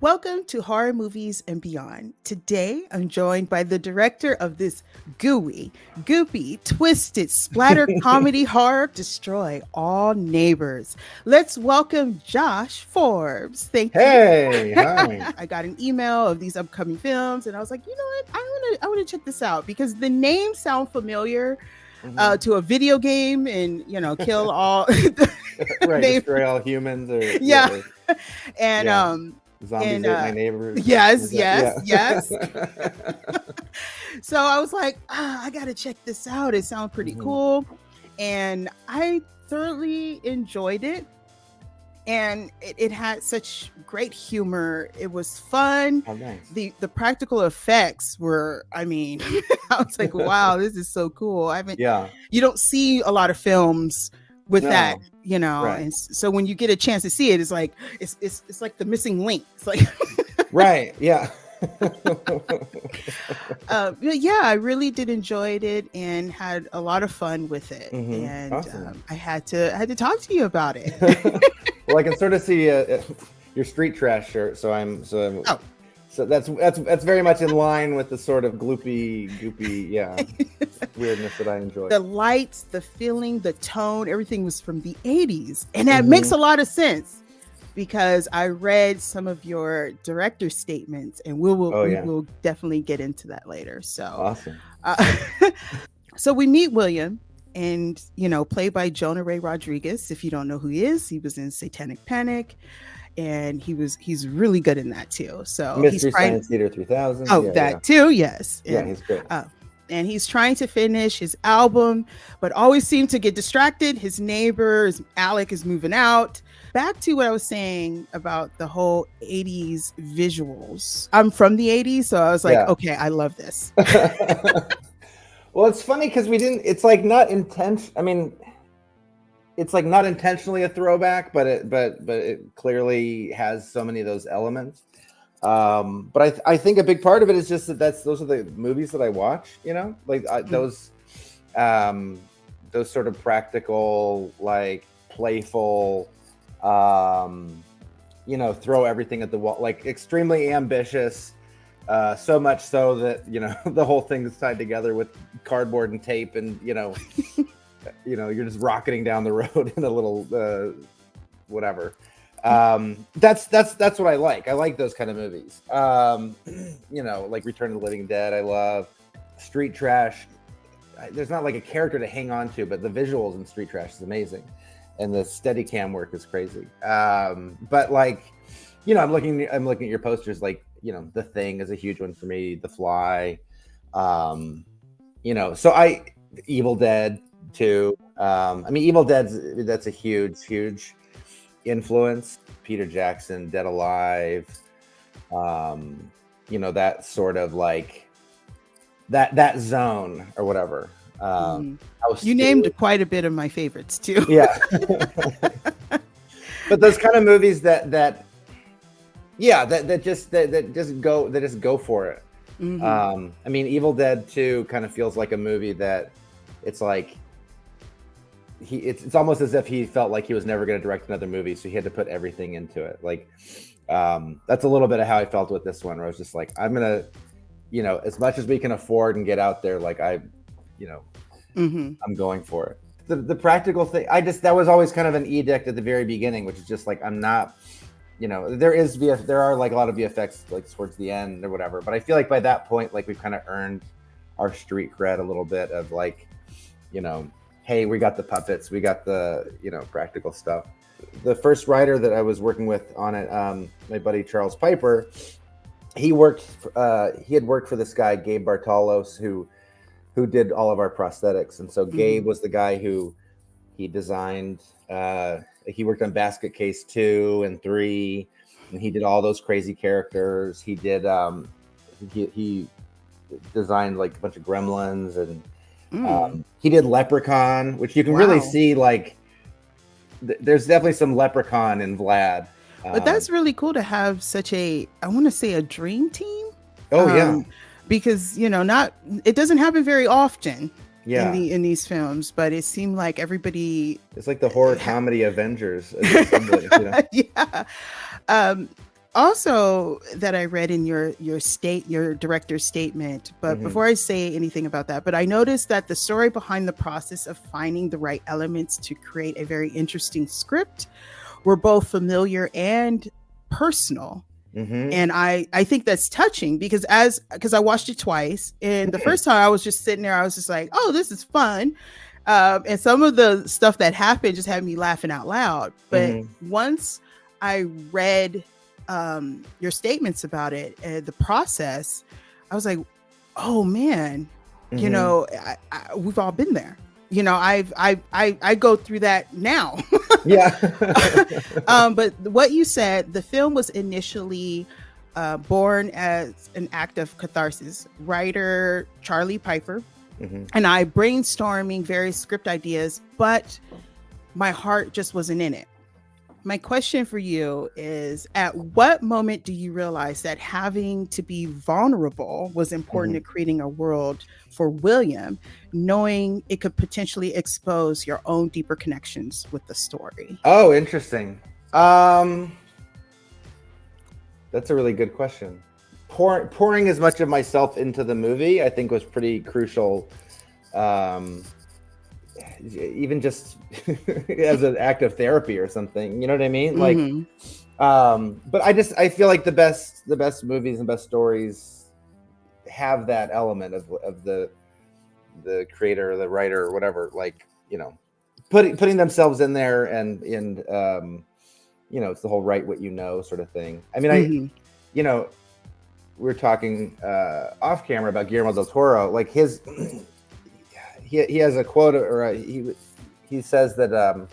Welcome to Horror Movies and Beyond. Today, I'm joined by the director of this gooey, goopy, twisted splatter comedy horror, Destroy All Neighbors. Let's welcome Josh Forbes. Thank you. Hey, hi. I got an email of these upcoming films, and I was like, you know what? I want to check this out because the names sound familiar to a video game, and kill all. Right, name. destroy all humans, or Yeah, and yeah, zombies and ate my neighbors. yes, Yeah. yes. So I was like, I gotta check this out. It sounds pretty cool, and I thoroughly enjoyed it. And it had such great humor. It was fun. Oh, nice. The practical effects were, I mean, I was like, wow, this is so cool. You don't see a lot of films with that, Right. and so when you get a chance to see it, it's like it's like the missing link. It's like Right, yeah. Yeah, I really did enjoy it and had a lot of fun with it. And Awesome. I had to talk to you about it. Well, I can sort of see your street trash shirt, so that's very much in line with the sort of goopy, weirdness that I enjoy. The lights, the feeling, the tone, everything was from the 80s. And that makes a lot of sense because I read some of your director statements, and we will definitely get into that later. So Awesome. So we meet William, and played by Jonah Ray Rodriguez. If you don't know who he is, he was in Satanic Panic, and he's really good in that too. So Mystery Science Theater 3000. Too, yes. Yeah, he's great. And he's trying to finish his album, but always seemed to get distracted. His neighbor, Alec, is moving out. Back to what I was saying about the whole 80s visuals. I'm from the 80s, so I was like, okay, I love this. Well, it's funny because it's like not intense. I mean, it's like not intentionally a throwback, but it clearly has so many of those elements. But I think a big part of it is just those are the movies that I watch, those sort of practical, like playful, throw everything at the wall, like extremely ambitious, so much so that, the whole thing is tied together with cardboard and tape, and, you're just rocketing down the road in a little, whatever. That's what I like. I like those kind of movies. Like Return of the Living Dead. I love Street Trash. There's not like a character to hang on to, but the visuals in Street Trash is amazing, and the Steadicam work is crazy. But like, I'm looking at your posters. Like, The Thing is a huge one for me. The Fly. So Evil Dead too. Evil Dead. That's a huge influence. Peter Jackson, Dead Alive, that sort of like that zone or whatever. You named quite a bit of my favorites too. Yeah. But those kind of movies that just go for it. Evil Dead 2 kind of feels like a movie that it's like it's almost as if he felt like he was never going to direct another movie, so he had to put everything into it. Like, that's a little bit of how I felt with this one, where I was just like, I'm gonna, as much as we can afford and get out there, like I'm going for it. The practical thing, that was always kind of an edict at the very beginning, which is just like, I'm not, there are like a lot of VFX like towards the end or whatever, but I feel like by that point, like we've kind of earned our street cred a little bit of like, hey, we got the puppets, we got the, practical stuff. The first writer that I was working with on it, my buddy Charles Piper, he had worked for this guy, Gabe Bartalos, who did all of our prosthetics. And so Gabe was the guy who he designed, he worked on Basket Case 2 and 3, and he did all those crazy characters. He did, he designed like a bunch of Gremlins, and he did Leprechaun, which you can really see, like, there's definitely some Leprechaun in Vlad. But that's really cool to have such a dream team. Because it doesn't happen very often in these films, but it seemed like everybody, it's like the horror comedy Avengers. also that I read in your director's statement, but before I say anything about that, but I noticed that the story behind the process of finding the right elements to create a very interesting script were both familiar and personal. And I think that's touching because I watched it twice, and the first time I was just sitting there, I was just like, oh, this is fun. And some of the stuff that happened just had me laughing out loud. But once I read your statements about it, the process, I was like, oh man, you know, we've all been there. You know, I go through that now. Yeah. But what you said, the film was initially born as an act of catharsis. Writer Charlie Piper and I brainstorming various script ideas, but my heart just wasn't in it. My question for you is, at what moment do you realize that having to be vulnerable was important to creating a world for William, knowing it could potentially expose your own deeper connections with the story? Oh, interesting. That's a really good question. Pouring as much of myself into the movie, I think, was pretty crucial. Even just as an act of therapy or something, you know what I mean? Like, but I feel like the best movies and best stories have that element of the creator, the writer, or whatever, like, you know, putting themselves in there and you know, it's the whole write what you know sort of thing. I mean, you know, we were talking off camera about Guillermo del Toro, like his he has a quote, or he says that I can't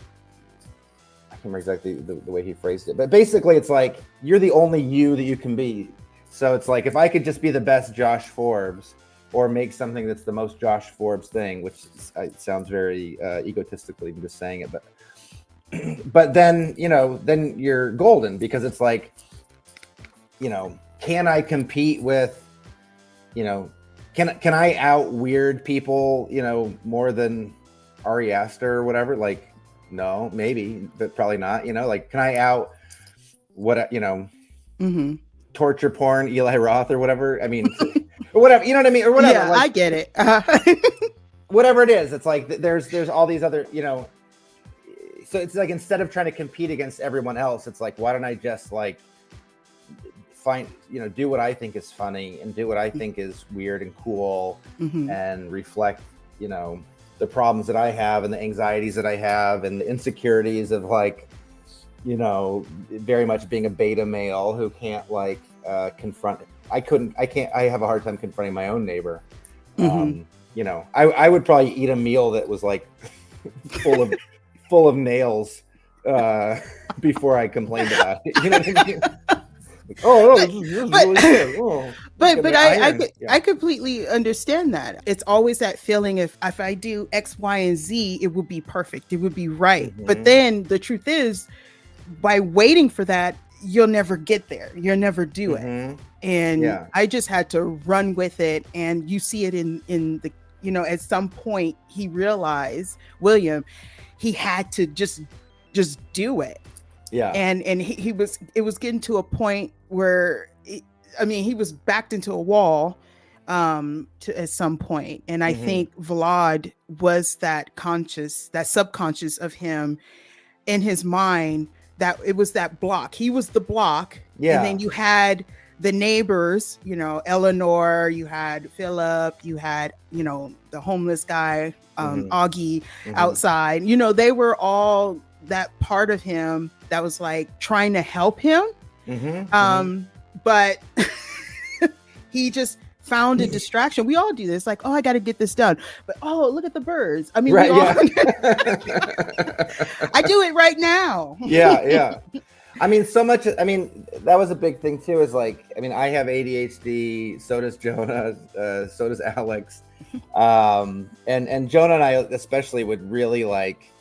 remember exactly the way he phrased it, but basically it's like, you're the only you that you can be. So it's like, if I could just be the best Josh Forbes, or make something that's the most Josh Forbes thing, which sounds very egotistically, I'm just saying it, but then, you know, then you're golden, because it's like, you know, can I compete with, you know, can I out weird people, you know, more than Ari Aster or whatever? Like, no, maybe, but probably not, you know, like, can I out what, you know, torture porn Eli Roth or whatever? I mean, or whatever, you know what I mean? Or whatever. Yeah, like, I get it. Whatever it is, it's like, there's all these other, you know, so it's like, instead of trying to compete against everyone else, it's like, why don't I just like find, you know, do what I think is funny and do what I think is weird and cool, and reflect, you know, the problems that I have and the anxieties that I have and the insecurities of, like, you know, very much being a beta male who can't like confront. I have a hard time confronting my own neighbor. You know, I would probably eat a meal that was like full of nails before I complained about it. You know what I mean? Like, oh, no, this is really good. Oh, but I completely understand that. It's always that feeling, if I do X, Y, and Z, it would be perfect. It would be right. But then the truth is, by waiting for that, you'll never get there. You'll never do it. And I just had to run with it. And you see it in the, you know, at some point he realized, William, he had to just do it. Yeah. And it was getting to a point where, he was backed into a wall at some point. And I think Vlad was that subconscious of him in his mind, that it was that block. He was the block. Yeah. And then you had the neighbors, you know, Eleanor, you had Philip, you had, you know, the homeless guy, Augie outside, you know, they were all that part of him that was like trying to help him. But he just found a distraction. We all do this, like, oh, I got to get this done. But oh, look at the birds. I mean, right, I do it right now. Yeah. I mean, so much. I mean, that was a big thing too. Is like, I mean, I have ADHD. So does Jonah. So does Alex. And Jonah and I especially would really, like,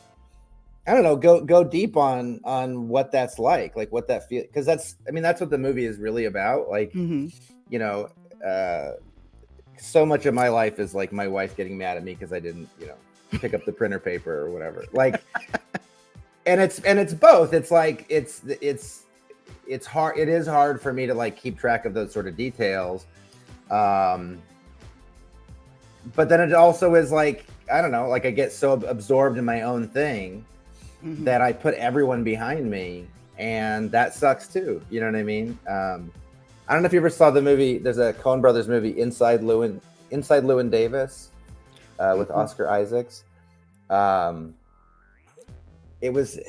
I don't know, go deep on what that's like what that feel, because that's what the movie is really about. Like, you know, so much of my life is like my wife getting mad at me because I didn't, you know, pick up the printer paper or whatever. Like, and it's both. It's like it's it's hard. It is hard for me to like keep track of those sort of details. But then it also is like, I don't know, like I get so absorbed in my own thing that I put everyone behind me, and that sucks too. You know what I mean? I don't know if you ever saw the movie. There's a Coen Brothers movie, Inside Llewyn Davis, with Oscar Isaacs. It was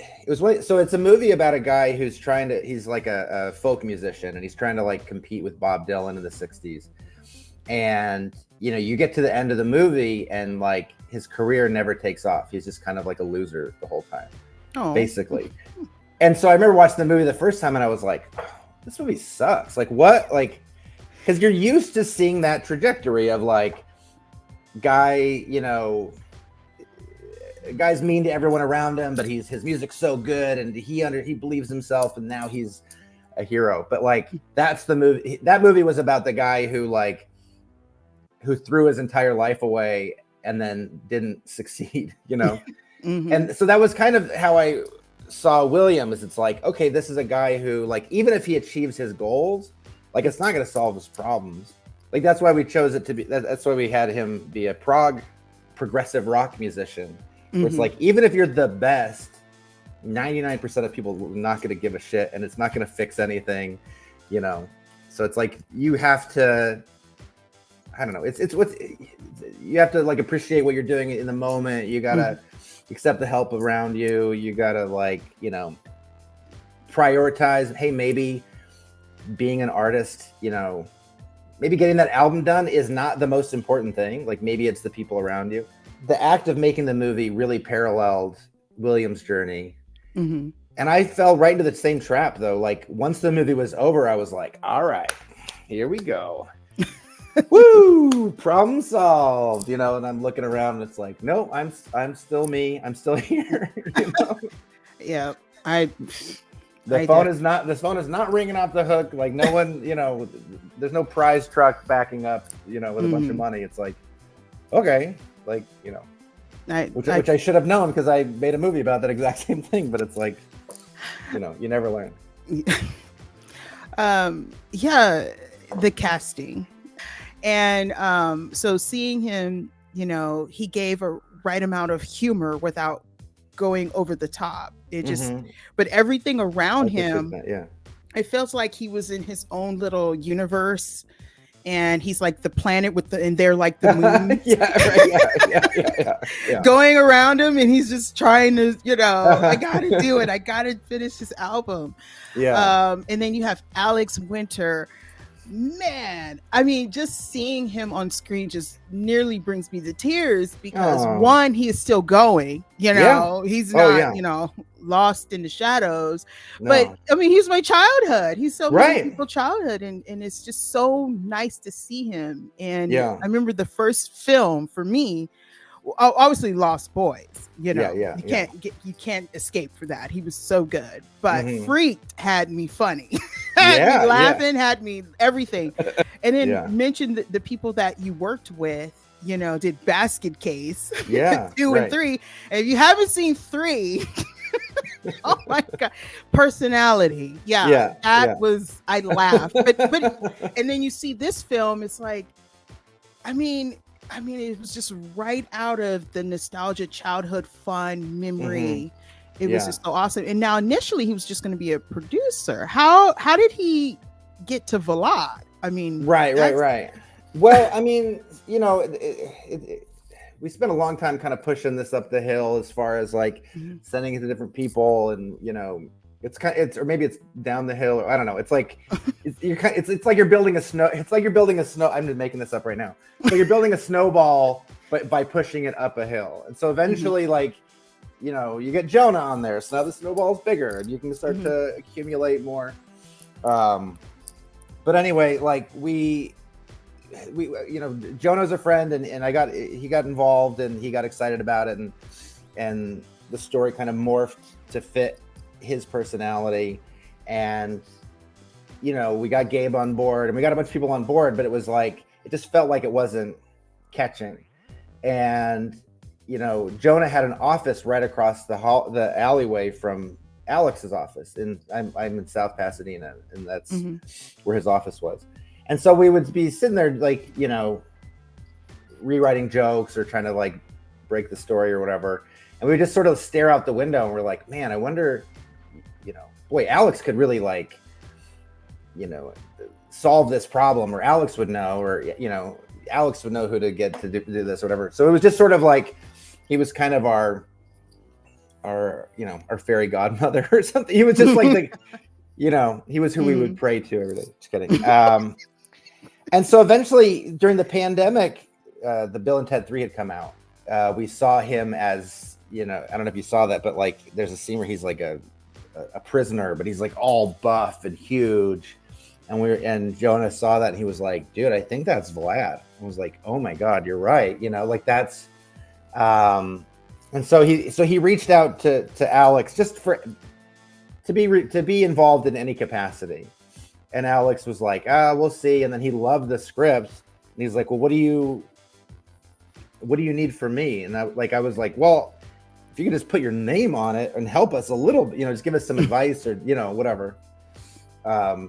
so it's a movie about a guy who's he's like a folk musician, and he's trying to like compete with Bob Dylan in the 60s. And you know, you get to the end of the movie and like his career never takes off. He's just kind of like a loser the whole time, basically. And so I remember watching the movie the first time and I was like, oh, this movie sucks. Like what? Like, because you're used to seeing that trajectory of like guy, you know, guy's mean to everyone around him, but his music's so good and he believes himself and now he's a hero. But like that's the movie. That movie was about the guy who threw his entire life away and then didn't succeed, you know? And so that was kind of how I saw Williams. It's like, okay, this is a guy who like, even if he achieves his goals, like it's not going to solve his problems. Like that's why we chose it to be, that's why we had him be a progressive rock musician. Where it's like, even if you're the best, 99% of people are not going to give a shit and it's not going to fix anything, you know? So it's like, you have to, I don't know. It's what you have to like appreciate what you're doing in the moment. You got to accept the help around you. You got to like, you know, prioritize. Hey, maybe being an artist, you know, maybe getting that album done is not the most important thing. Like maybe it's the people around you. The act of making the movie really paralleled Williams' journey. And I fell right into the same trap though. Like once the movie was over, I was like, all right, here we go. Woo, problem solved, you know, and I'm looking around and it's like, no, I'm still me. I'm still here. You know? Yeah. The phone is not ringing off the hook. Like no one, you know, there's no prize truck backing up, you know, with a bunch of money. It's like, okay, like, you know, which I should have known because I made a movie about that exact same thing, but it's like, you know, you never learn. Yeah, the casting. And so seeing him, you know, he gave a right amount of humor without going over the top. It just, but everything around him, it feels like he was in his own little universe. And he's like the planet and they're like the moon. Yeah. Going around him, and he's just trying to, you know, I gotta do it. I gotta finish this album. Yeah. And then you have Alex Winter. Man, I mean, just seeing him on screen just nearly brings me to tears because one, he is still going, you know, he's not, you know, lost in the shadows, but I mean, he's my childhood. He's so many people's childhood. And it's just so nice to see him. And I remember the first film for me, obviously Lost Boys, you know, you can't escape for that. He was so good, but Freaked had me funny. Had me laughing, had me everything. And then mentioned the people that you worked with, you know, did Basket Case 2 and 3. And if you haven't seen 3, oh my God, personality. Was, I laughed. But and then you see this film, it's like, I mean, it was just right out of the nostalgia, childhood fun memory. It was just so awesome. And now initially he was just going to be a producer. How did he get to Vlad? I mean, right. Well, I mean, you know, we spent a long time kind of pushing this up the hill as far as like sending it to different people, and you know, or maybe it's down the hill, or I don't know. It's like it's like you're building a snow. It's like you're building a snow. I'm just making this up right now. So you're building a snowball, but by pushing it up a hill, and so eventually, like, you know, you get Jonah on there, so now the snowball's bigger, and you can start to accumulate more. But anyway, like we, you know, Jonah's a friend, and he got involved, and he got excited about it, and the story kind of morphed to fit his personality, and you know, we got Gabe on board, and we got a bunch of people on board, but it was like, it just felt like it wasn't catching. And you know, Jonah had an office right across the alleyway from Alex's office, and I'm in South Pasadena, and that's Mm-hmm. where his office was. And so we would be sitting there, like, you know, rewriting jokes or trying to like break the story or whatever, and we would just sort of stare out the window, and we're like, man, I wonder, you know, boy, Alex could really like, you know, solve this problem, or Alex would know, or, you know, Alex would know who to get to do this or whatever. So it was just sort of like he was kind of our you know, our fairy godmother or something. He was just like the, you know, he was who we would pray to every day. Just kidding. And so eventually during the pandemic, the Bill and Ted 3 had come out. We saw him as, you know, I don't know if you saw that, but like there's a scene where he's like a prisoner, but he's like all buff and huge. And Jonah saw that and he was like, dude, I think that's Vlad. I was like, oh my God, you're right. You know, like that's, and so he reached out to Alex just to be involved in any capacity. And Alex was like, we'll see. And then he loved the script. And he's like, well, what do you need from me? And I was like, well, if you could just put your name on it and help us a little, you know, just give us some advice or, you know, whatever.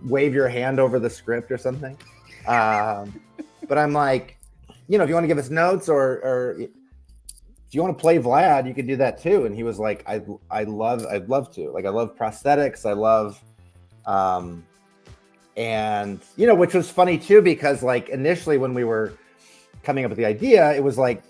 Wave your hand over the script or something. But I'm like, you know, if you want to give us notes or if you want to play Vlad, you could do that too. And he was like, I'd love to. Like, I love prosthetics. I love, and, you know, which was funny too, because like initially when we were coming up with the idea, it was like,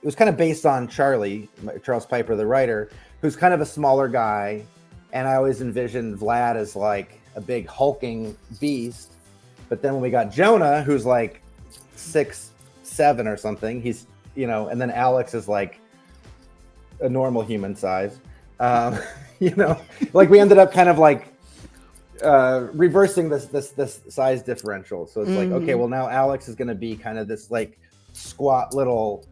it was kind of based on Charles Piper, the writer, who's kind of a smaller guy. And I always envisioned Vlad as like a big hulking beast. But then when we got Jonah, who's like 6'7" or something, he's, you know, and then Alex is like a normal human size. You know, like we ended up kind of like reversing this size differential. So it's like, okay, well now Alex is going to be kind of this like squat little,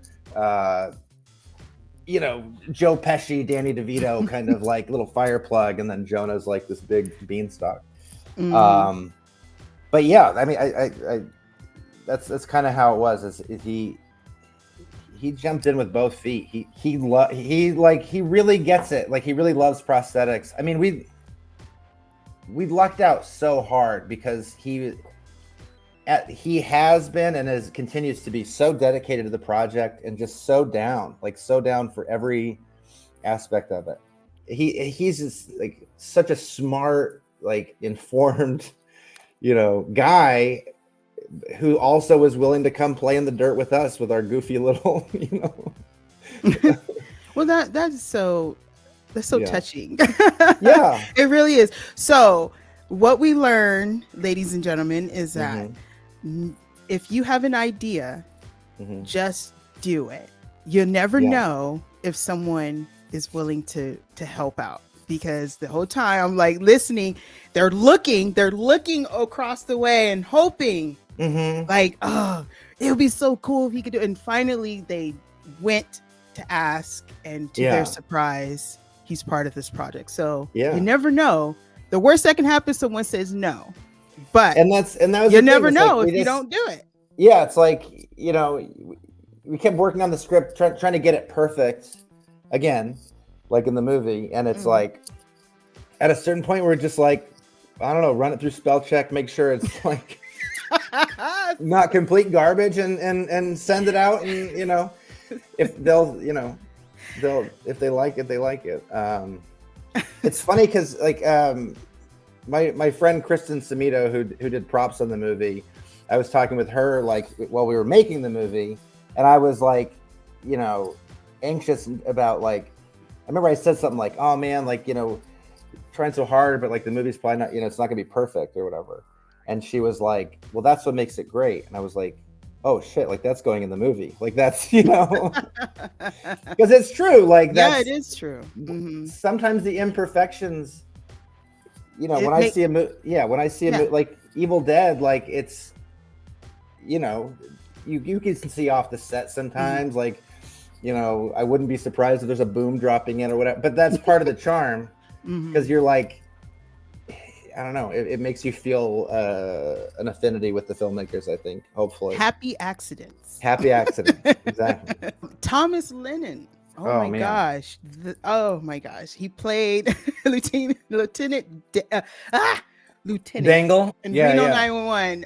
you know, Joe Pesci, Danny DeVito kind of like little fire plug, and then Jonah's like this big beanstalk. But yeah, I mean, I that's kind of how it was. Is he jumped in with both feet. He really gets it. Like, he really loves prosthetics. I mean, we lucked out so hard because he has been and continues to be so dedicated to the project and just so down for every aspect of it. He's just like such a smart, like informed, you know, guy who also was willing to come play in the dirt with us with our goofy little, you know. Well, that's so Yeah. touching. Yeah, It really is. So what we learn, ladies and gentlemen, is that if you have an idea, just do it. You'll never know if someone is willing to help out, because the whole time I'm like listening, they're looking across the way and hoping like, oh, it would be so cool if he could do it. And finally they went to ask, and to their surprise, he's part of this project. So you never know. The worst that can happen is someone says no, but that was you never know if you don't do it. Yeah, it's like, you know, we kept working on the script, trying to get it perfect again, like in the movie, and it's like at a certain point we're just like, I don't know, run it through spell check, make sure it's like not complete garbage, and send it out, and, you know, if if they like it, they like it. It's funny because like my friend Kristen Samito, who did props on the movie, I was talking with her like while we were making the movie, and I was like, you know, anxious about, like, I remember I said something like, oh man, like, you know, trying so hard, but like the movie's probably not, you know, it's not gonna be perfect or whatever. And she was like, well, that's what makes it great. And I was like, oh shit, like that's going in the movie, like that's, you know, because it's true, like that's, it is true. Sometimes the imperfections, you know, when I see a movie like Evil Dead, like it's, you know, you can see off the set sometimes, like, you know, I wouldn't be surprised if there's a boom dropping in or whatever, but that's part of the charm, because you're like, I don't know, it makes you feel an affinity with the filmmakers, I think, hopefully. Happy accidents. Exactly. Thomas Lennon Oh Oh my man. gosh. Oh my gosh. He played Lieutenant Lieutenant Dangle. in Yeah, Reno yeah. 911.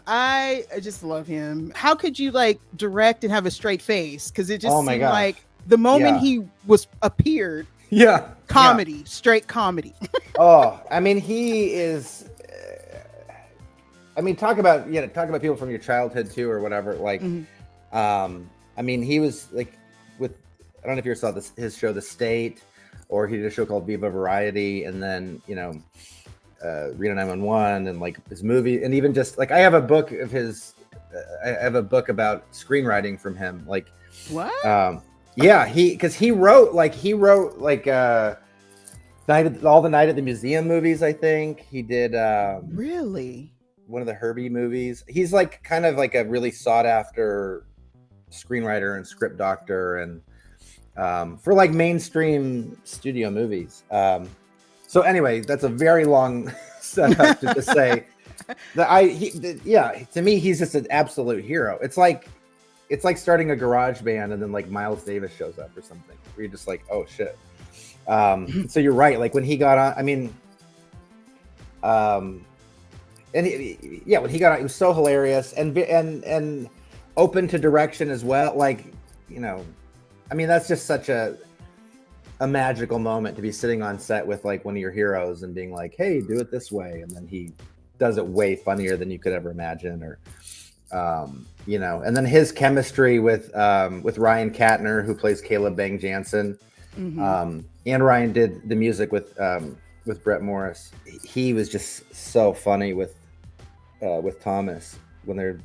I just love him. How could you like direct and have a straight face? Because it Oh just my seemed gosh. like the moment Yeah. he was appeared, Yeah. Yeah. comedy, straight comedy. Oh, I mean, he is. I mean, talk about people from your childhood too, or whatever. Like, Mhm. I mean, he was like with. I don't know if you ever saw his show, The State, or he did a show called Viva Variety, and then Reno 911, and like his movie, and even just like I have a book of his. I have a book about screenwriting from him. Like, What? yeah, he wrote all the Night at the Museum movies. I think he did. Really? One of the Herbie movies. He's like kind of like a really sought after screenwriter and script doctor, and for like mainstream studio movies. So anyway, that's a very long setup to just say that to me, he's just an absolute hero. It's like starting a garage band and then like Miles Davis shows up or something. Where you're just like, oh shit. So you're right. Like when he got on, I mean, when he got on, he was so hilarious and open to direction as well. Like, I mean, that's just such a magical moment to be sitting on set with like one of your heroes and being like, hey, do it this way. And then he does it way funnier than you could ever imagine, or, and then his chemistry with Ryan Katner, who plays Caleb Bang Jansen. Mm-hmm. And Ryan did the music with Brett Morris. He was just so funny with Thomas when they're,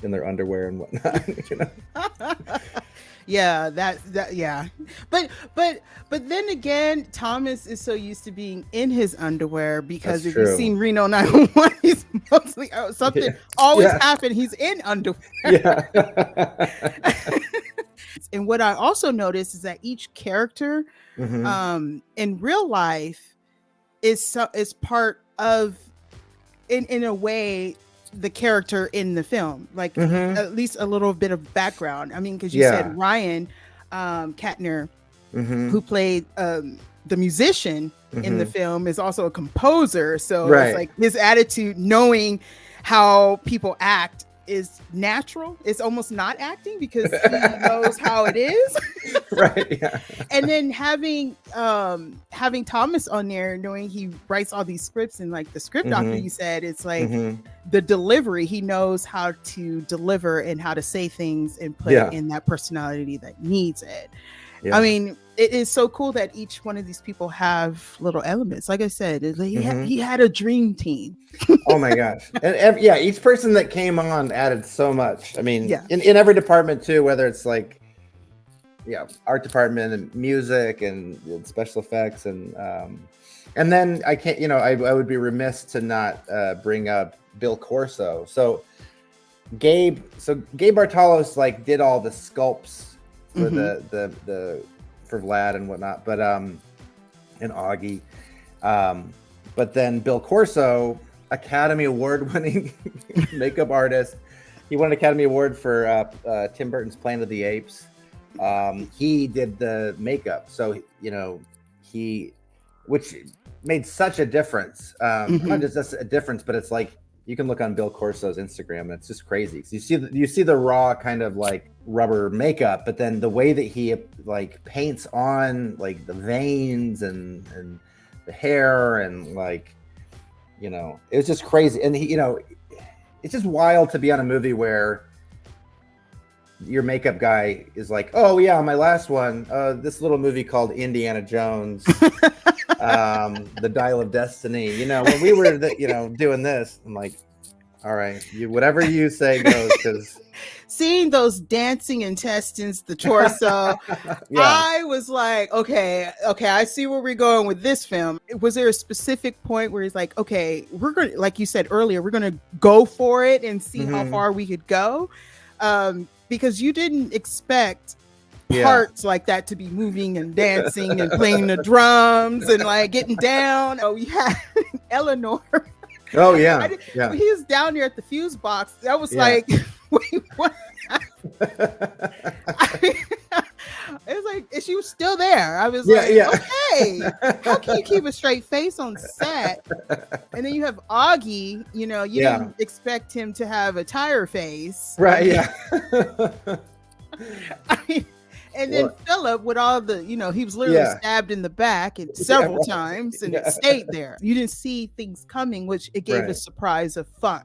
in their underwear and whatnot. Yeah, yeah. But then again, Thomas is so used to being in his underwear because That's if true. you've seen Reno 911, he's mostly something always happened. He's in underwear. Yeah. And what I also noticed is that each character in real life is part of, in a way, the character in the film, like at least a little bit of background. I mean, because you said Ryan Katner, who played the musician in the film, is also a composer. So it's like his attitude, knowing how people act, is natural. It's almost not acting because he knows how it is. Right. Yeah. And then having Thomas on there, knowing he writes all these scripts, and like the script doctor, you said, it's like the delivery, he knows how to deliver and how to say things and put it in that personality that needs it. I mean, it is so cool that each one of these people have little elements. Like I said, he had a dream team. Oh my gosh. And each person that came on added so much. I mean, in every department too, whether it's like, art department and music and special effects. And then I can't, I would be remiss to not bring up Bill Corso. So Gabe Bartalos like did all the sculpts for for Vlad and whatnot, but and Augie, but then Bill Corso, Academy Award winning makeup artist, he won an Academy Award for Tim Burton's Planet of the Apes. He did the makeup, so which made such a difference. Not just a difference, but it's like you can look on Bill Corso's Instagram and it's just crazy. So you see the raw kind of like rubber makeup, but then the way that he like paints on like the veins and the hair and like, it was just crazy. And he, it's just wild to be on a movie where your makeup guy is like, oh yeah, my last one, this little movie called Indiana Jones, the Dial of Destiny. When we were doing this, I'm like, all right, whatever you say goes. Because seeing those dancing intestines, the torso, I was like, okay, I see where we're going with this film. Was there a specific point where he's like, okay, we're going to, like you said earlier, we're going to go for it and see how far we could go? Because you didn't expect parts like that to be moving and dancing and playing the drums and like getting down. Oh, we had Eleanor. Oh yeah, he was down there at the fuse box. That was like, wait, what? It was like, and she was still there. I was Yeah, like, yeah. okay, how can you keep a straight face on set? And then you have Augie, you know, you Yeah. didn't expect him to have a tire face. Right, yeah. I mean, and then Well, Philip with all the, you know, he was literally yeah. stabbed in the back and several right. times and it Yeah. stayed there. You didn't see things coming, which it gave a Right. surprise of fun.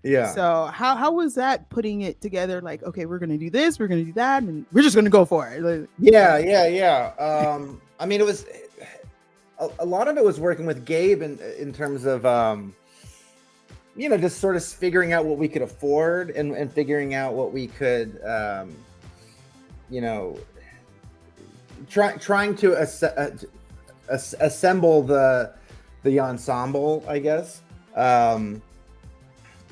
Yeah. So how was that putting it together? Like, okay, we're gonna do this, we're gonna do that, and we're just gonna go for it. Like, Yeah. I mean, it was a lot of it was working with Gabe in terms of you know, just sort of figuring out what we could afford and figuring out what we could you know, trying to assemble the ensemble, I guess.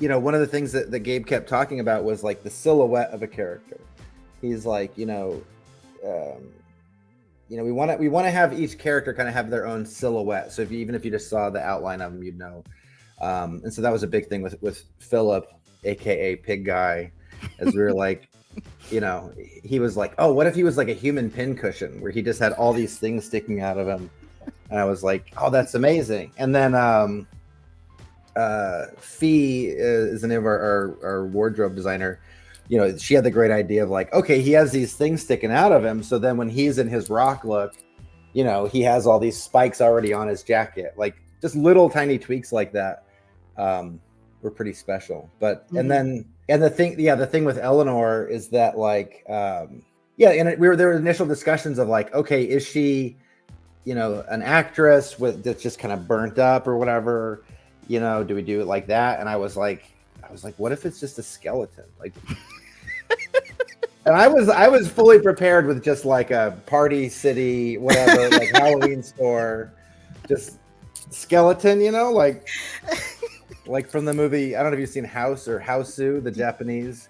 You know, one of the things that Gabe kept talking about was like the silhouette of a character. He's like, you know, we want to have each character kind of have their own silhouette. So even if you just saw the outline of them, you'd know. And so that was a big thing with Philip, aka Pig Guy, as we were like, you know, he was like, oh, what if he was like a human pincushion where he just had all these things sticking out of him? And I was like, oh, that's amazing. And then Fee is the name of our wardrobe designer. You know, she had the great idea of like, okay, he has these things sticking out of him. So then when he's in his rock look, you know, he has all these spikes already on his jacket. Like just little tiny tweaks like that were pretty special. But and the thing with Eleanor is that like and there were initial discussions of like, okay, is she, you know, an actress that's just kind of burnt up or whatever? You know, do we do it like that? And I was like, what if it's just a skeleton? Like, and I was fully prepared with just like a Party City, whatever, like Halloween store, just skeleton, you know, like from the movie. I don't know if you've seen House or Houseu, the Japanese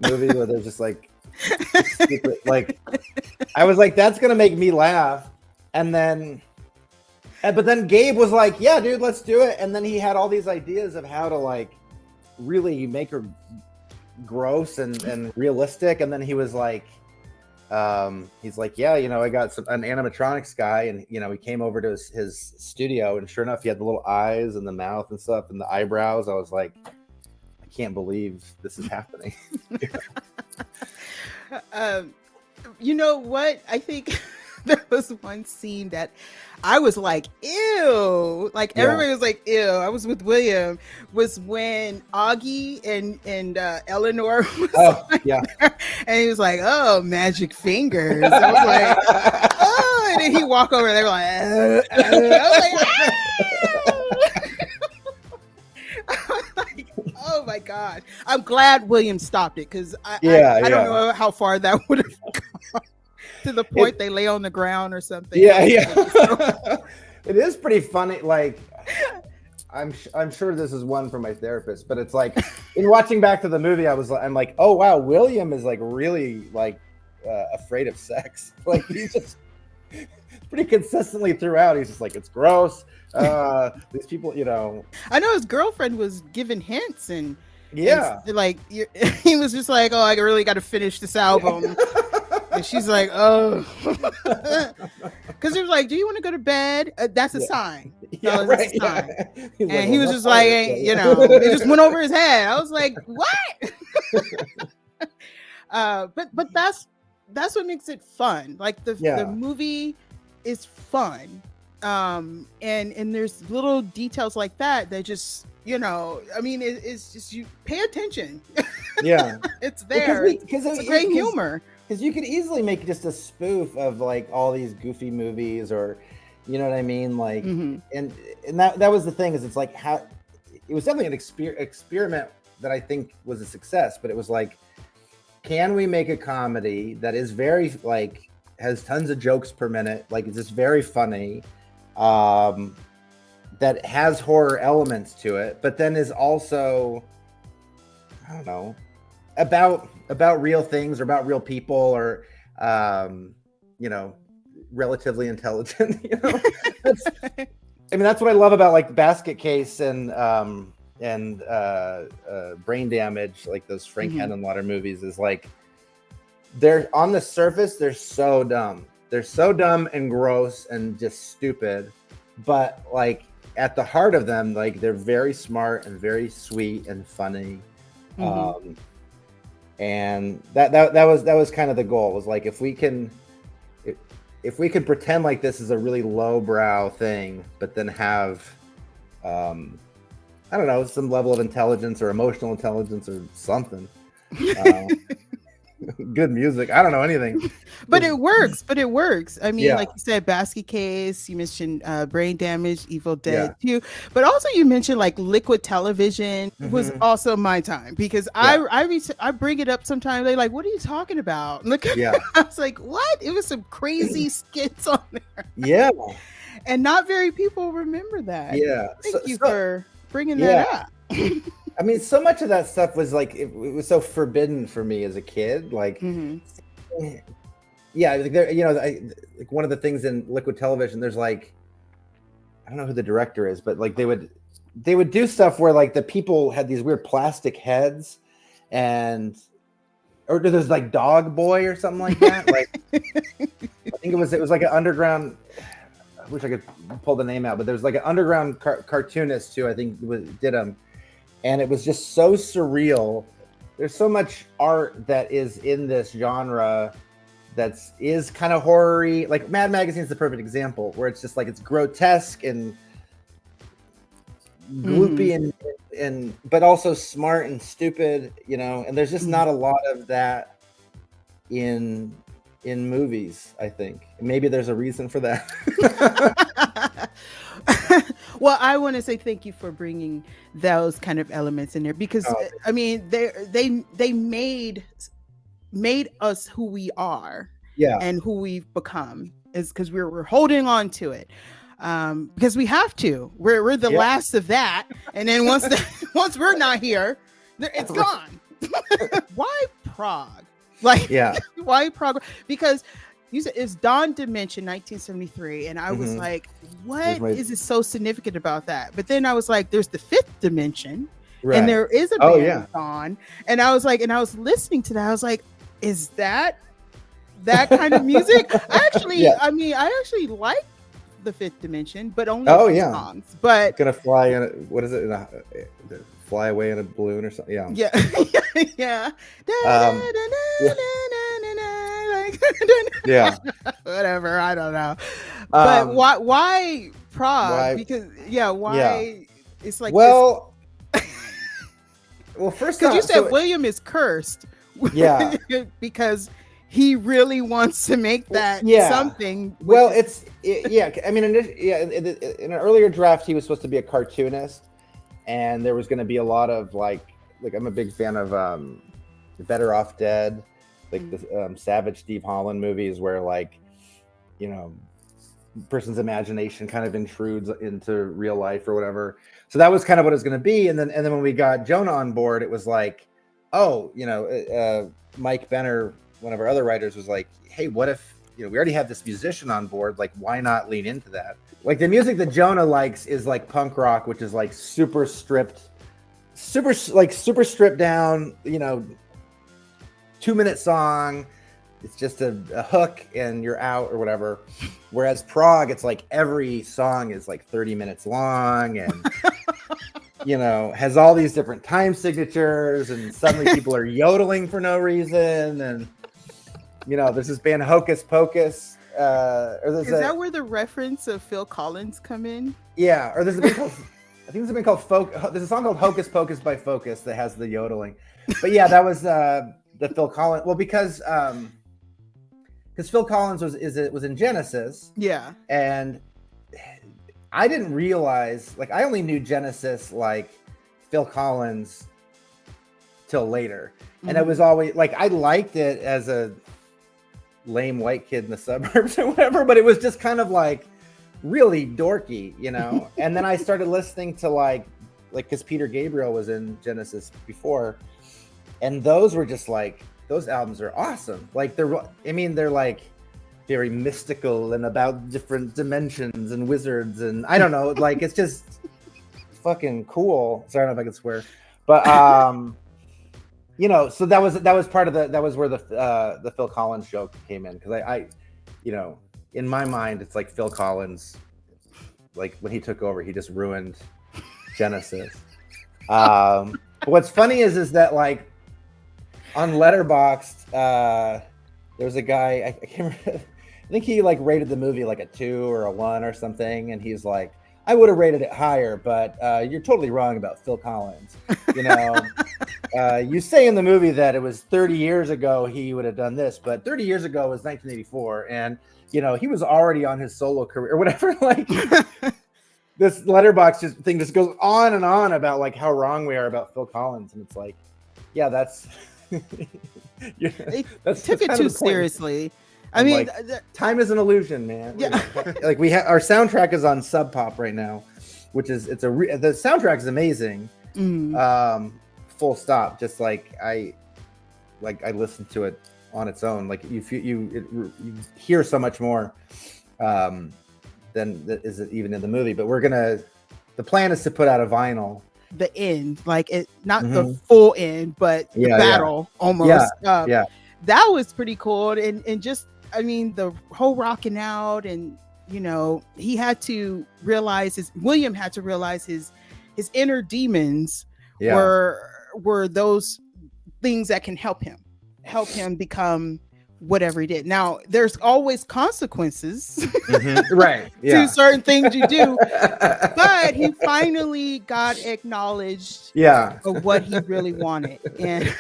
movie where they're just like, stupid, like, I was like, that's gonna make me laugh, but then Gabe was like, yeah, dude, let's do it. And then he had all these ideas of how to like really make her gross and realistic. And then he was like, he's like, yeah, you know, I got an animatronics guy. And, you know, he came over to his studio and sure enough, he had the little eyes and the mouth and stuff and the eyebrows. I was like, I can't believe this is happening. You know what? I think there was one scene that I was like, ew. Like everybody was like, ew. I was with William. Was when Augie and Eleanor was there, and he was like, oh, magic fingers. I was like, oh, and then he walked over and they were like, I was like, oh my God. I'm glad William stopped it because I don't know how far that would have gone. To the point they lay on the ground or something. Yeah. It is pretty funny. Like, I'm sure this is one from my therapist, but it's like in watching back to the movie, I'm like, oh wow, William is like really like afraid of sex. Like he's just pretty consistently throughout. He's just like, it's gross. These people, you know. I know his girlfriend was giving hints and like he was just like, oh, I really got to finish this album. And she's like, oh, because he was like, do you want to go to bed? That's a sign. Yeah, right. A sign. And like, he was just like, you know, it just went over his head. I was like, what? But that's what makes it fun. Like the movie is fun. And there's little details like that just, you know, I mean, it's just, you pay attention. Yeah. It's there. Because it's a great humor. Because you could easily make just a spoof of like all these goofy movies, or, you know what I mean? Like, and that was the thing, is it's like how it was definitely an experiment that I think was a success, but it was like, can we make a comedy that is very like has tons of jokes per minute, like it's just very funny, that has horror elements to it, but then is also, I don't know, about real things or about real people, or you know, relatively intelligent. You know, that's what I love about like Basket Case and Brain Damage, like those Frank Henenlotter movies, is like they're on the surface, they're so dumb. They're so dumb and gross and just stupid. But like at the heart of them, like they're very smart and very sweet and funny. Mm-hmm. And that was kind of the goal, was like, if we can pretend like this is a really lowbrow thing, but then have I don't know, some level of intelligence or emotional intelligence or something. Good music. I don't know anything. But it works. I mean, Yeah. like you said, Basket Case, you mentioned Brain Damage, Evil Dead Yeah. 2, but also you mentioned like Liquid Television was Mhm. also my time, because Yeah. I bring it up sometimes. They're like, what are you talking about? Look, Yeah. I was like, what? It was some crazy skits on there. Yeah. And not very people remember that. Yeah. Thank you for bringing that up. I mean, so much of that stuff was like, it was so forbidden for me as a kid. Like, yeah, like there, you know, like one of the things in Liquid Television, there's like, I don't know who the director is, but like they would do stuff where like the people had these weird plastic heads, or there's like Dog Boy or something like that. Like, I think it was like an underground. I wish I could pull the name out, but there's like an underground cartoonist who I think did them. And it was just so surreal. There's so much art that is in this genre is kind of horror-y. Like Mad Magazine's the perfect example, where it's just like, it's grotesque and gloopy and but also smart and stupid, you know. And there's just not a lot of that in movies, I think. Maybe there's a reason for that. Well, I want to say thank you for bringing those kind of elements in there, because I mean, they made us who we are, and who we've become, is because we're holding on to it, because we have to. We're the last of that, and then once we're not here, it's gone. Why Prague? Like, why Prague? Because you said it's Dawn Dimension 1973, and I was like, what is so significant about that? But then I was like, there's the Fifth Dimension, and there is a band Dawn, and I was like, and I was listening to that, I was like, is that kind of music? I actually like the Fifth Dimension, but only songs. But gonna fly in what is it? Fly away in a balloon or something? Yeah. Yeah. Whatever, I don't know. But why Prague? Why? Because why? It's like, well, first, because you said William is cursed. Yeah. Because he really wants to make that something. Well, I mean, in an earlier draft, he was supposed to be a cartoonist, and there was going to be a lot of like I'm a big fan of Better Off Dead, like the Savage Steve Holland movies, where like, you know, person's imagination kind of intrudes into real life or whatever. So that was kind of what it was going to be. And then when we got Jonah on board, it was like, oh, you know, Mike Benner, one of our other writers, was like, hey, what if, you know, we already have this musician on board, like, why not lean into that? Like, the music that Jonah likes is like punk rock, which is like super stripped down, you know, 2-minute song. It's just a hook and you're out or whatever. Whereas Prague, it's like every song is like 30 minutes long and, you know, has all these different time signatures, and suddenly people are yodeling for no reason. And, you know, there's this band Hocus Pocus. Is that where the reference of Phil Collins come in? Yeah, or there's a band called, I think there's a band called there's a song called Hocus Pocus by Focus that has the yodeling. But yeah, that was the Phil Collins. Well, because Phil Collins was in Genesis. Yeah. And I didn't realize, like, I only knew Genesis, like, Phil Collins till later. And it was always like, I liked it as a lame white kid in the suburbs or whatever, but it was just kind of like really dorky, you know? And then I started listening to like, cause Peter Gabriel was in Genesis before. And those were just like, those albums are awesome. Like they're like very mystical and about different dimensions and wizards. And I don't know, like, it's just fucking cool. Sorry, I don't know if I can swear, but, you know, so that was part of that was where the Phil Collins joke came in, because I you know, in my mind it's like Phil Collins, like when he took over, he just ruined Genesis. But what's funny is that like on Letterboxd, there's a guy, I can't remember, I think he like rated the movie like a 2 or a 1 or something, and he's like, I would have rated it higher, but you're totally wrong about Phil Collins. You know, you say in the movie that it was 30 years ago he would have done this, but 30 years ago was 1984, and you know, he was already on his solo career or whatever. Like this Letterboxd thing just goes on and on about like how wrong we are about Phil Collins, and it's like, yeah, that's yeah, They took it too seriously. I mean, like, time is an illusion, man. Yeah. Like we have our soundtrack is on Sub Pop right now, which is the soundtrack is amazing. Full stop. Just like I listened to it on its own. Like you hear so much more than that is even in the movie. But the plan is to put out a vinyl. The end, like it, not the full end, but the battle almost. Yeah. That was pretty cool, and just, I mean, the whole rocking out, and you know, William had to realize his inner demons were those things that can help him become whatever he did. Now, there's always consequences, right? to certain things you do, but he finally got acknowledged, of what he really wanted, and.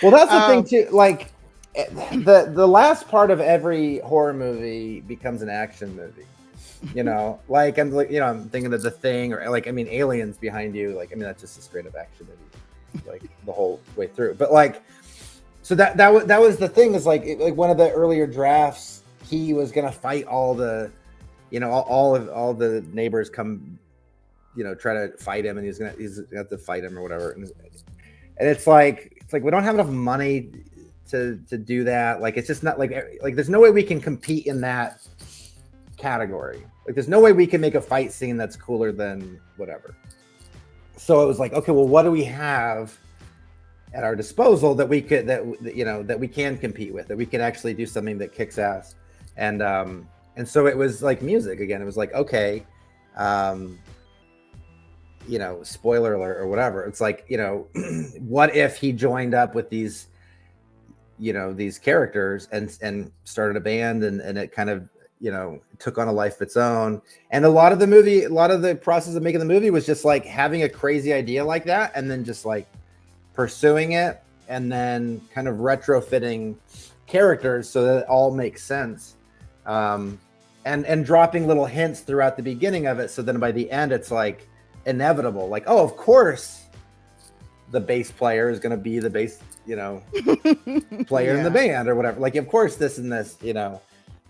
Well, that's the thing too. Like the last part of every horror movie becomes an action movie. You know, like I'm thinking of The Thing, or like, I mean, Aliens behind you. Like, I mean, that's just a straight up action movie, like the whole way through. But like, so that was the thing, is like one of the earlier drafts, he was gonna fight all the, you know, all the neighbors come, you know, try to fight him, and he's gonna have to fight him or whatever. And it's like we don't have enough money to do that. Like, it's just not like there's no way we can compete in that category. Like, there's no way we can make a fight scene that's cooler than whatever. So it was like, okay, well, what do we have at our disposal that we can compete with, that we can actually do something that kicks ass? And so it was like music again. It was like, okay, you know, spoiler alert or whatever. It's like, you know, what if he joined up with these, you know, these characters and started a band, and it kind of, you know, took on a life of its own. And a lot of the process of making the movie was just like having a crazy idea like that, and then just like pursuing it, and then kind of retrofitting characters so that it all makes sense. And dropping little hints throughout the beginning of it, so then by the end it's like inevitable, like, oh, of course the bass player is going to be the bass, you know, player in the band or whatever, like, of course this and this, you know.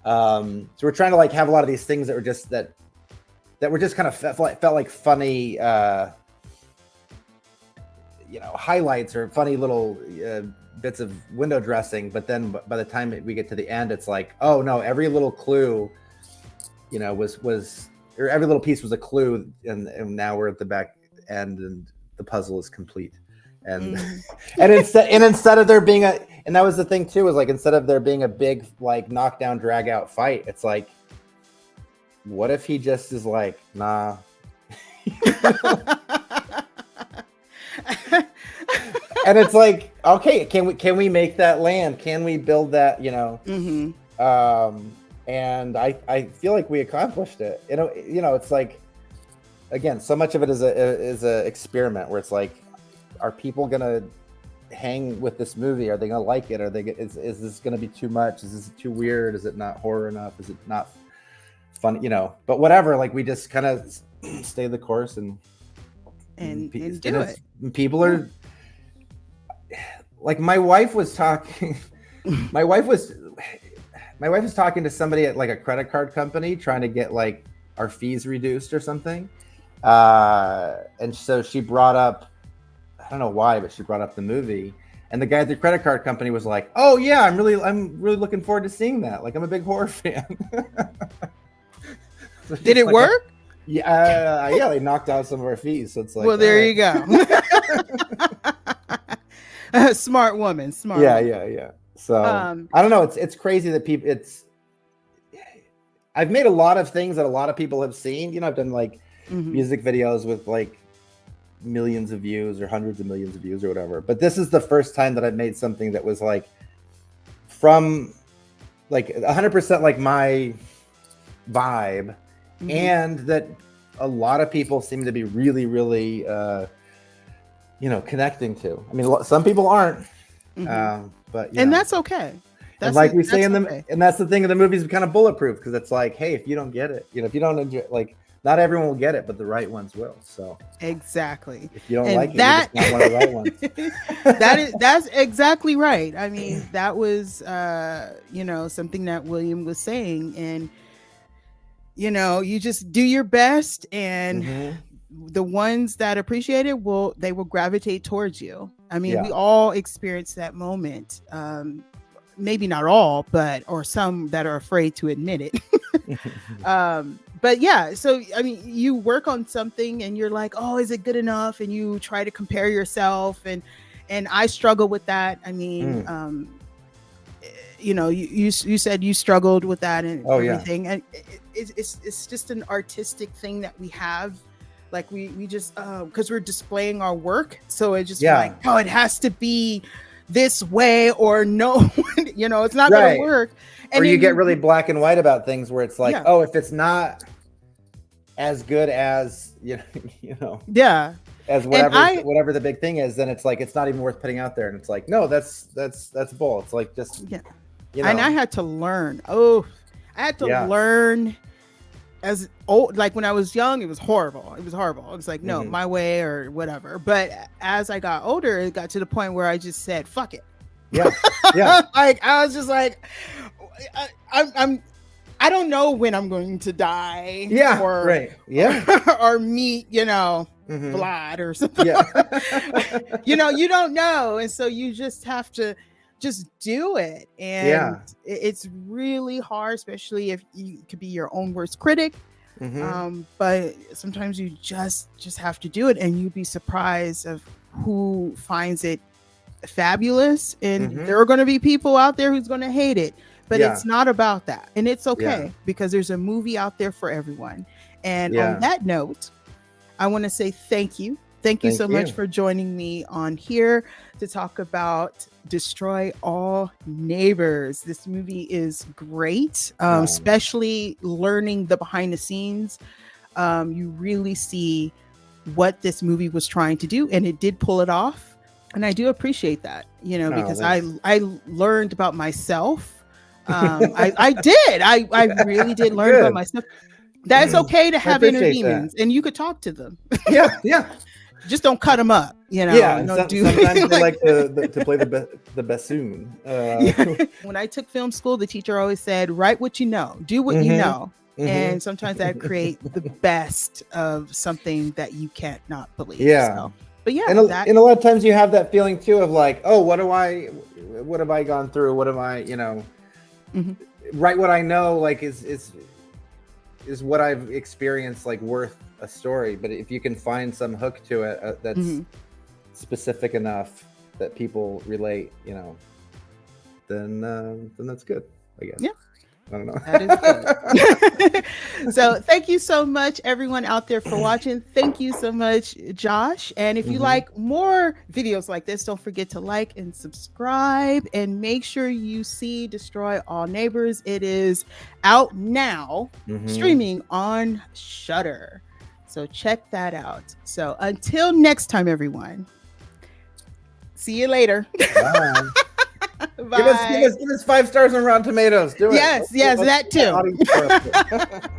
So we're trying to like have a lot of these things that were just that were just kind of felt like funny, you know, highlights or funny little bits of window dressing. But then by the time we get to the end, it's like, oh no, every little clue, you know, was or every little piece was a clue, and now we're at the back end and the puzzle is complete. And and instead of there being and that was the thing too, is like, instead of there being a big like knockdown drag out fight, it's like, what if he just is like, nah. And it's like, okay, can we make that land? Can we build that, you know? And I feel like we accomplished it. You know, it's like, again, so much of it is a experiment where it's like, are people gonna hang with this movie? Are they gonna like it? Is this gonna be too much? Is this too weird? Is it not horror enough? Is it not fun? You know, but whatever. Like, we just kind of stay the course and do it. People are like, my wife was talking to somebody at like a credit card company trying to get like our fees reduced or something. And so she brought up, I don't know why, but she brought up the movie, and the guy at the credit card company was like, oh yeah, I'm really looking forward to seeing that. Like, I'm a big horror fan. So did it work? Yeah, they knocked out some of our fees. So it's like, well, there you go. Smart woman. Smart. Yeah, woman. yeah. So I don't know. It's crazy that people. I've made a lot of things that a lot of people have seen. You know, I've done like music videos with like millions of views or hundreds of millions of views or whatever. But this is the first time that I've made something that was like from like 100% like my vibe, and that a lot of people seem to be really, really, connecting to. I mean, some people aren't, but and that's okay. That's and like we say in the, and that's the thing of the movies, kind of bulletproof, because it's like, hey, if you don't get it, if you don't enjoy, like, not everyone will get it, but the right ones will. So exactly. If you don't like it, you're just not one of the right ones. That's exactly right. I mean, that was something that William was saying, and you just do your best, and the ones that appreciate it will gravitate towards you. I mean, we all experience that moment. Maybe not all, or some that are afraid to admit it. But yeah, so I mean, you work on something and you're like, oh, is it good enough? And you try to compare yourself, and I struggle with that. I mean, you said you struggled with that and everything, and it's just an artistic thing that we have. Like we just because we're displaying our work, so it's just like, oh, it has to be this way or no, it's not gonna work. And or you get really black and white about things where it's like, oh, if it's not as good as as whatever the big thing is, then it's like it's not even worth putting out there. And it's like, no, that's bull. It's like just And I had to learn. Learn as old, like when I was young, it was horrible. It was like, no, my way or whatever. But as I got older, it got to the point where I just said, fuck it. Yeah. Like I was just like, I don't know when I'm going to die. Yeah. Or, right. Yeah. or meet, blood or something. Yeah. You don't know. And so you just have to just do it. And it's really hard, especially if you could be your own worst critic. But sometimes you just have to do it, and you'd be surprised of who finds it fabulous. And there are going to be people out there who's going to hate it, but it's not about that. And it's okay, because there's a movie out there for everyone. And on that note, I want to say thank you. Thank you so much for joining me on here to talk about Destroy All Neighbors. This movie is great, especially learning the behind the scenes. You really see what this movie was trying to do, and it did pull it off. And I do appreciate that, because I learned about myself. I did. I really did learn about myself. That's okay to have inner demons, and you could talk to them. Yeah. Just don't cut them up, sometimes they like to play the bassoon. When I took film school, the teacher always said, write what you know, do what you know. And sometimes that creates the best of something that you can't not believe. But and a lot of times you have that feeling too of like, oh, what have I gone through? What am I, write what I know, like is what I've experienced, like worth a story. But if you can find some hook to it that's specific enough that people relate, then that's good, I guess. Yeah. I don't know. That is good. So thank you so much, everyone out there, for watching. Thank you so much, Josh. And if you like more videos like this, don't forget to like and subscribe, and make sure you see Destroy All Neighbors. It is out now, streaming on Shudder. So check that out. So until next time, everyone. See you later. Bye. Bye. Give us 5 stars on Rotten Tomatoes. Do it. Yes, that too.